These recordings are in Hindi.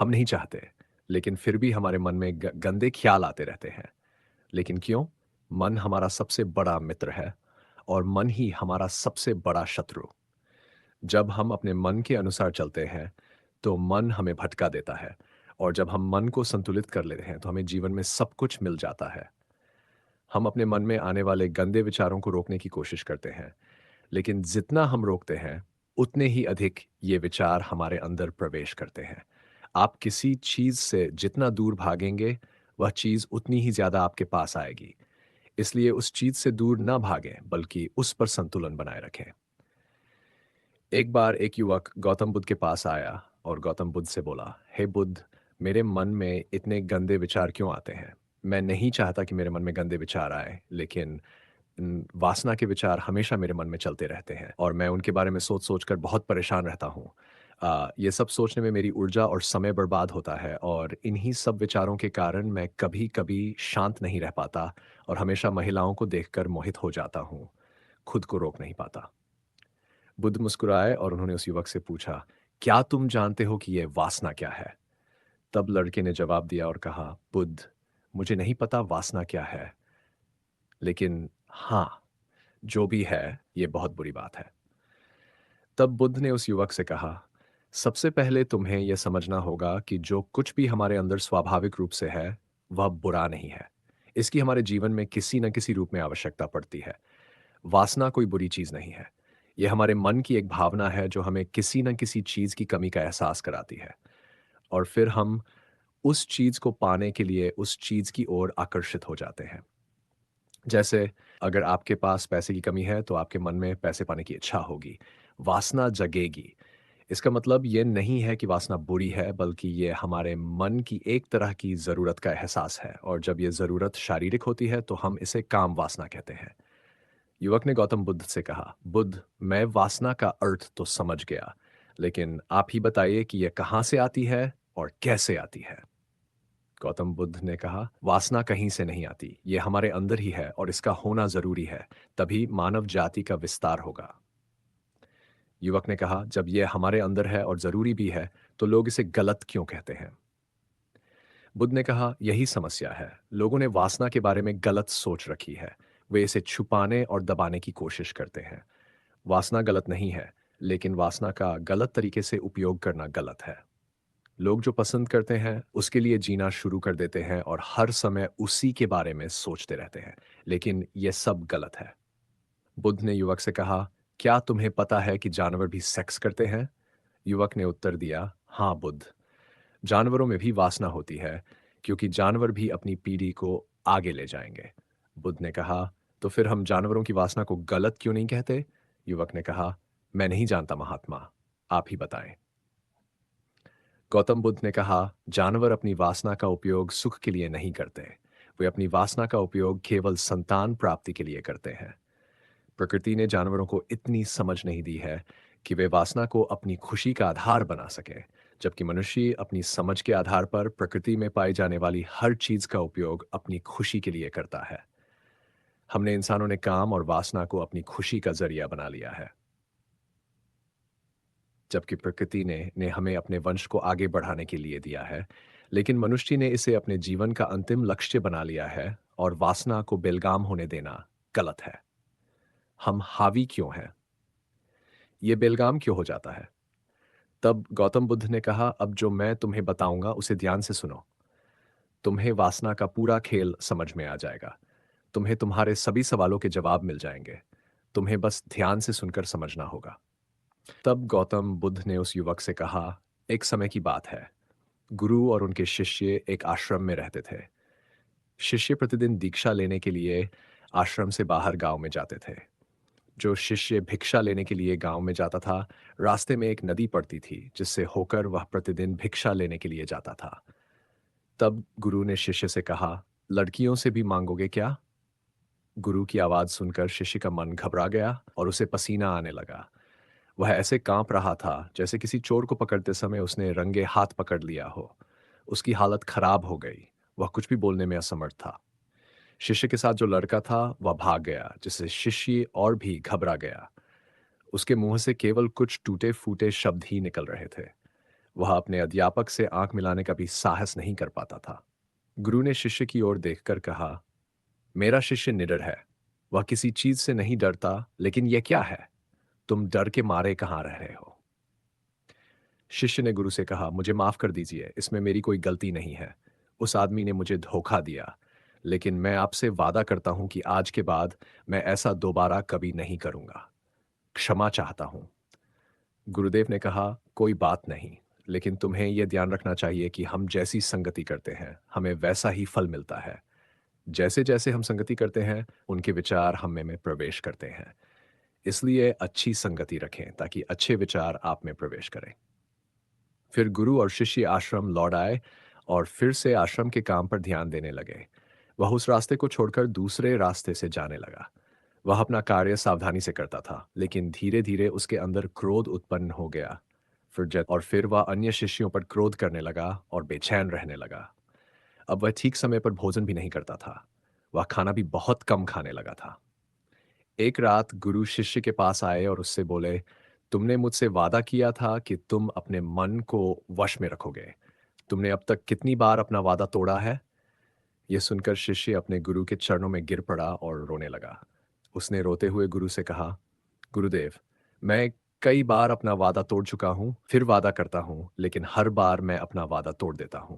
हम नहीं चाहते, लेकिन फिर भी हमारे मन में गंदे ख्याल आते रहते हैं। लेकिन क्यों? मन हमारा सबसे बड़ा मित्र है और मन ही हमारा सबसे बड़ा शत्रु। जब हम अपने मन के अनुसार चलते हैं, तो मन हमें भटका देता है और जब हम मन को संतुलित कर लेते हैं, तो हमें जीवन में सब कुछ मिल जाता है। हम अपने मन में आने वाले गंदे विचारों को रोकने की कोशिश करते हैं, लेकिन जितना हम रोकते हैं, उतने ही अधिक ये विचार हमारे अंदर प्रवेश करते हैं। आप किसी चीज़ से जितना दूर भागेंगे, वह चीज़ उतनी ही ज़्यादा आपके पास आएगी। इसलिए उस चीज़ से दूर ना भागें, बल्कि उस पर संतुलन बनाए रखें। एक बार एक युवक गौतम बुद्ध के पास आया और गौतम बुद्ध से बोला, हे बुद्ध, मेरे मन में इतने गंदे विचार क्यों आते हैं? मैं नहीं चाहता कि मेरे मन में गंदे विचार आए, लेकिन वासना के विचार हमेशा मेरे मन में चलते रहते हैं और मैं उनके बारे में सोच-सोच कर बहुत परेशान रहता हूँ। ये सब सोचने में मेरी ऊर्जा और समय बर्बाद होता है और इन्हीं सब विचारों के कारण मैं कभी-कभी शांत नहीं रह पाता और हमेशा महिलाओं को देखकर मोहित हो जाता हूँ। खुद को रोक नहीं पाता। बुद्ध मुस्कुराए और उन्होंने उस युवक से पूछा, क्या तुम जानते हो कि यह वासना क्या है? तब लड़के ने जवाब दिया और कहा, बुद्ध, मुझे नहीं पता वासना क्या है, लेकिन हाँ, जो भी है, ये बहुत बुरी बात है। तब बुद्ध ने उस युवक से कहा, सबसे पहले तुम्हें यह समझना होगा कि जो कुछ भी हमारे अंदर स्वाभाविक रूप से है, वह बुरा नहीं है। इसकी हमारे जीवन में किसी न किसी रूप में आवश्यकता पड़ती है। वासना कोई बुरी चीज़ नहीं है। ये हमारे मन की एक भावना है जो हमें किसी न किसी चीज़ की कमी का एहसास कराती है और फिर हम उस चीज़ को पाने के लिए उस चीज़ की ओर आकर्षित हो जाते हैं। जैसे अगर आपके पास पैसे की कमी है तो आपके मन में पैसे पाने की इच्छा होगी, वासना जगेगी। इसका मतलब ये नहीं है कि वासना बुरी है, बल्कि ये हमारे मन की एक तरह की ज़रूरत का एहसास है और जब ये ज़रूरत शारीरिक होती है तो हम इसे काम वासना कहते हैं। युवक ने गौतम बुद्ध से कहा, बुद्ध, मैं वासना का अर्थ तो समझ गया, लेकिन आप ही बताइए कि यह कहाँ से आती है और कैसे आती है? गौतम बुद्ध ने कहा, वासना कहीं से नहीं आती, ये हमारे अंदर ही है और इसका होना जरूरी है, तभी मानव जाति का विस्तार होगा। युवक ने कहा, जब यह हमारे अंदर है और जरूरी भी है, तो लोग इसे गलत क्यों कहते हैं? बुद्ध ने कहा, यही समस्या है। लोगों ने वासना के बारे में गलत सोच रखी है। वे इसे छुपाने और दबाने की कोशिश करते हैं। वासना गलत नहीं है, लेकिन वासना का गलत तरीके से उपयोग करना गलत है। लोग जो पसंद करते हैं, उसके लिए जीना शुरू कर देते हैं और हर समय उसी के बारे में सोचते रहते हैं, लेकिन यह सब गलत है। बुद्ध ने युवक से कहा, क्या तुम्हें पता है कि जानवर भी सेक्स करते हैं? युवक ने उत्तर दिया, हाँ बुद्ध, जानवरों में भी वासना होती है, क्योंकि जानवर भी अपनी पीढ़ी को आगे ले जाएंगे। बुद्ध ने कहा, तो फिर हम जानवरों की वासना को गलत क्यों नहीं कहते? युवक ने कहा, मैं नहीं जानता महात्मा, आप ही बताएं। गौतम बुद्ध ने कहा, जानवर अपनी वासना का उपयोग सुख के लिए नहीं करते। वे अपनी वासना का उपयोग केवल संतान प्राप्ति के लिए करते हैं। प्रकृति ने जानवरों को इतनी समझ नहीं दी है कि वे वासना को अपनी खुशी का आधार बना सके, जबकि मनुष्य अपनी समझ के आधार पर प्रकृति में पाई जाने वाली हर चीज का उपयोग अपनी खुशी के लिए करता है। हमने इंसानों ने काम और वासना को अपनी खुशी का जरिया बना लिया है, जबकि प्रकृति ने हमें अपने वंश को आगे बढ़ाने के लिए दिया है, लेकिन मनुष्य ने इसे अपने जीवन का अंतिम लक्ष्य बना लिया है और वासना को बेलगाम होने देना गलत है। हम हावी क्यों हैं? ये बेलगाम क्यों हो जाता है? तब गौतम बुद्ध ने कहा, अब जो मैं तुम्हें बताऊंगा उसे ध्यान से सुनो। तुम्हें वासना का पूरा खेल समझ में आ जाएगा। तुम्हें तुम्हारे सभी सवालों के जवाब मिल जाएंगे। तुम्हें बस ध्यान से सुनकर समझना होगा। तब गौतम बुद्ध ने उस युवक से कहा, एक समय की बात है। गुरु और उनके शिष्य एक आश्रम में रहते थे। शिष्य प्रतिदिन दीक्षा लेने के लिए आश्रम से बाहर गांव में जाते थे। जो शिष्य भिक्षा लेने के लिए गांव में जाता था, रास्ते में एक नदी पड़ती थी जिससे होकर वह प्रतिदिन भिक्षा लेने के लिए जाता था। तब गुरु ने शिष्य से कहा, लड़कियों से भी मांगोगे क्या? गुरु की आवाज सुनकर शिष्य का मन घबरा गया और उसे पसीना आने लगा। वह ऐसे कांप रहा था जैसे किसी चोर को पकड़ते समय उसने रंगे हाथ पकड़ लिया हो। उसकी हालत खराब हो गई। वह कुछ भी बोलने में असमर्थ था। शिष्य के साथ जो लड़का था वह भाग गया, जिससे शिष्य और भी घबरा गया। उसके मुंह से केवल कुछ टूटे फूटे शब्द ही निकल रहे थे। वह अपने अध्यापक से आंख मिलाने का भी साहस नहीं कर पाता था। गुरु ने शिष्य की ओर देखकर कहा, मेरा शिष्य निडर है। वह किसी चीज से नहीं डरता, लेकिन यह क्या है? तुम डर के मारे कहाँ रह रहे हो? शिष्य ने गुरु से कहा, मुझे माफ कर दीजिए, इसमें मेरी कोई गलती नहीं है। उस आदमी ने मुझे धोखा दिया, लेकिन मैं आपसे वादा करता हूं कि आज के बाद मैं ऐसा दोबारा कभी नहीं करूंगा। क्षमा चाहता हूं। गुरुदेव ने कहा, कोई बात नहीं, लेकिन तुम्हें यह ध्यान रखना चाहिए कि हम जैसी संगति करते हैं, हमें वैसा ही फल मिलता है। जैसे जैसे हम संगति करते हैं, उनके विचार हम में प्रवेश करते हैं। इसलिए अच्छी संगति रखें ताकि अच्छे विचार आप में प्रवेश करें। फिर गुरु और शिष्य आश्रम लौट आए और फिर से आश्रम के काम पर ध्यान देने लगे। वह उस रास्ते को छोड़कर दूसरे रास्ते से जाने लगा। वह अपना कार्य सावधानी से करता था, लेकिन धीरे धीरे उसके अंदर क्रोध उत्पन्न हो गया। फिर वह अन्य शिष्यों पर क्रोध करने लगा और बेचैन रहने लगा। अब वह ठीक समय पर भोजन भी नहीं करता था। वह खाना भी बहुत कम खाने लगा था। एक रात गुरु शिष्य के पास आए और उससे बोले, तुमने मुझसे वादा किया था कि तुम अपने मन को वश में रखोगे। तुमने अब तक कितनी बार अपना वादा तोड़ा है? यह सुनकर शिष्य अपने गुरु के चरणों में गिर पड़ा और रोने लगा। उसने रोते हुए गुरु से कहा, गुरुदेव, मैं कई बार अपना वादा तोड़ चुका हूं, फिर वादा करता हूं, लेकिन हर बार मैं अपना वादा तोड़ देता हूं।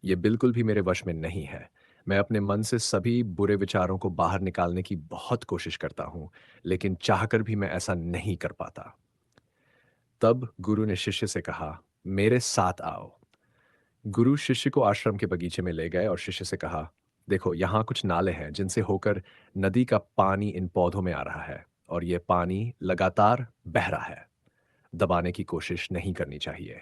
ये बिल्कुल भी मेरे वश में नहीं है। मैं अपने मन से सभी बुरे विचारों को बाहर निकालने की बहुत कोशिश करता हूँ, लेकिन चाहकर भी मैं ऐसा नहीं कर पाता। तब गुरु ने शिष्य से कहा, मेरे साथ आओ। गुरु शिष्य को आश्रम के बगीचे में ले गए और शिष्य से कहा, देखो, यहाँ कुछ नाले हैं जिनसे होकर नदी का पानी इन पौधों में आ रहा है और यह पानी लगातार बह रहा है। दबाने की कोशिश नहीं करनी चाहिए।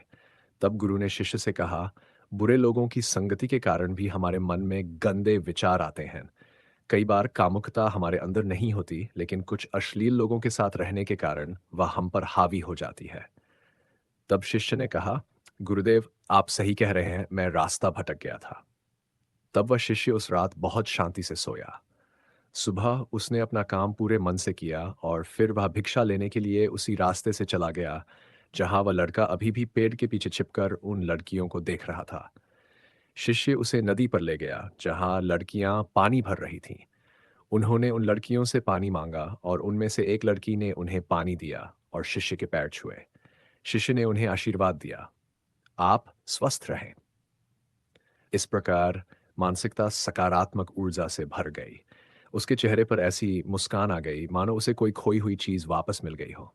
तब गुरु ने शिष्य से कहा, बुरे लोगों की संगति के कारण भी हमारे मन में गंदे विचार आते हैं। कई बार कामुकता हमारे अंदर नहीं होती, लेकिन कुछ अश्लील लोगों के साथ रहने के कारण वह हम पर हावी हो जाती है। तब शिष्य ने कहा, गुरुदेव, आप सही कह रहे हैं, मैं रास्ता भटक गया था। तब वह शिष्य उस रात बहुत शांति से सोया। सुबह उसने अपना काम पूरे मन से किया और फिर वह भिक्षा लेने के लिए उसी रास्ते से चला गया जहां वह लड़का अभी भी पेड़ के पीछे छिपकर उन लड़कियों को देख रहा था। शिष्य उसे नदी पर ले गया जहां लड़कियां पानी भर रही थीं। उन्होंने उन लड़कियों से पानी मांगा और उनमें से एक लड़की ने उन्हें पानी दिया और शिष्य के पैर छुए। शिष्य ने उन्हें आशीर्वाद दिया, आप स्वस्थ रहें। इस प्रकार मानसिकता सकारात्मक ऊर्जा से भर गई। उसके चेहरे पर ऐसी मुस्कान आ गई मानो उसे कोई खोई हुई चीज वापस मिल गई हो।